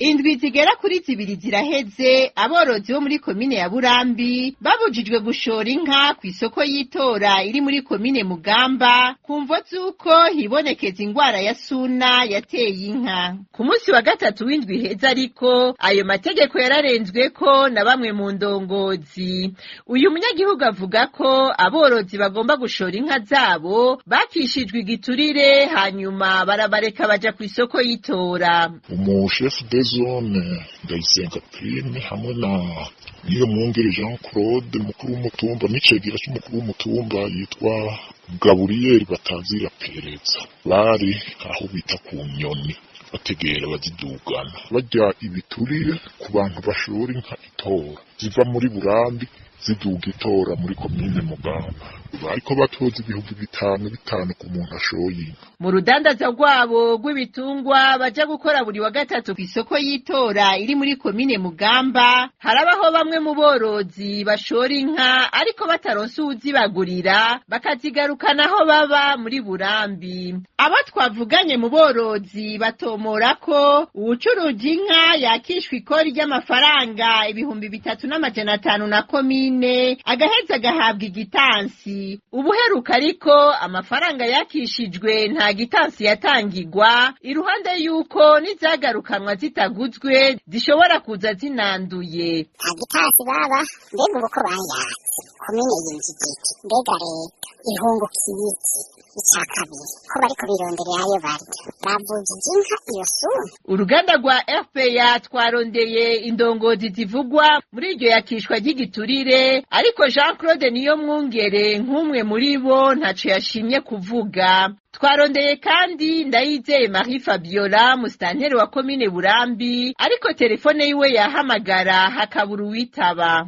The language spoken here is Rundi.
Indwi zigera kuri zibiri ziraheze aborozi bo muri komine ya Burambi babujijwe gushora inka kw'isoko y'itora iri muri komine Mugamba kumvo z'uko hibonekeza ingwara ya suna yateye inka. Ku munsi wa gatatu w'indwi heza ariko ayo mategeko yararenzweko na bamwe mu ndongozi. Uyu munyagihugu avuga ko aborozi bagomba gushora inka zabo bakishijwe igiturire hanyuma barabareka baja kw'isoko y'itora. Chef de zone Ndayisenga Prime hamwe niyo mwungere Jean Claude mukuru w'umutumba n'icegera cy'umukuru w'umutumba yitwa Gabriel Batazira Pereza bari aho bita ku Nyoni bategera bazidugana bajya ibiturire ku bantu bashora inka itora ziva muri Burambi ziduga itora muri komine Mugamba bariko batoza ibihumbi bitanu ku muntu ashoye inka. Mu rudandaza rwabo rw'ibitungwa baja gukora buri wa gatatu kw'isoko y'itora iri muri komine Mugamba harabaho bamwe mu borozi bashora inka ariko bataronse uzibagurira bakazigarukana aho baba muri Burambi. Abo twavuganye mu borozi batomora ko uwucuruza inka yakishwa ikori ry'amafaranga 3,500 na komine agaheza agahabwa igitansi. Ubuheruka ariko amafaranga yakishijwe nta gitansi yatangirwa iruhande yuko n'izagarukanwa zitaguzwe zishobora kuza zinanduye. Nta gitansi baba mbega uko bayatse komine y'injigiti mbega leta ihungukiye iki icya kabiri ko bariko bironderera ayo barya bavujije inka iyo suna. Uruganda rwa RPA twarondeye indongozi zivugwa muri iryo yakishwa ry'igiturire ariko Jean Claude niyo mwungere nk'umwe muri bo ntaco yashimye kuvuga. Twarondeye kandi Ndayizeye Marie Fabiola musitanteri wa komine Burambi ariko telefone yiwe yahamagara hakabura uwitaba.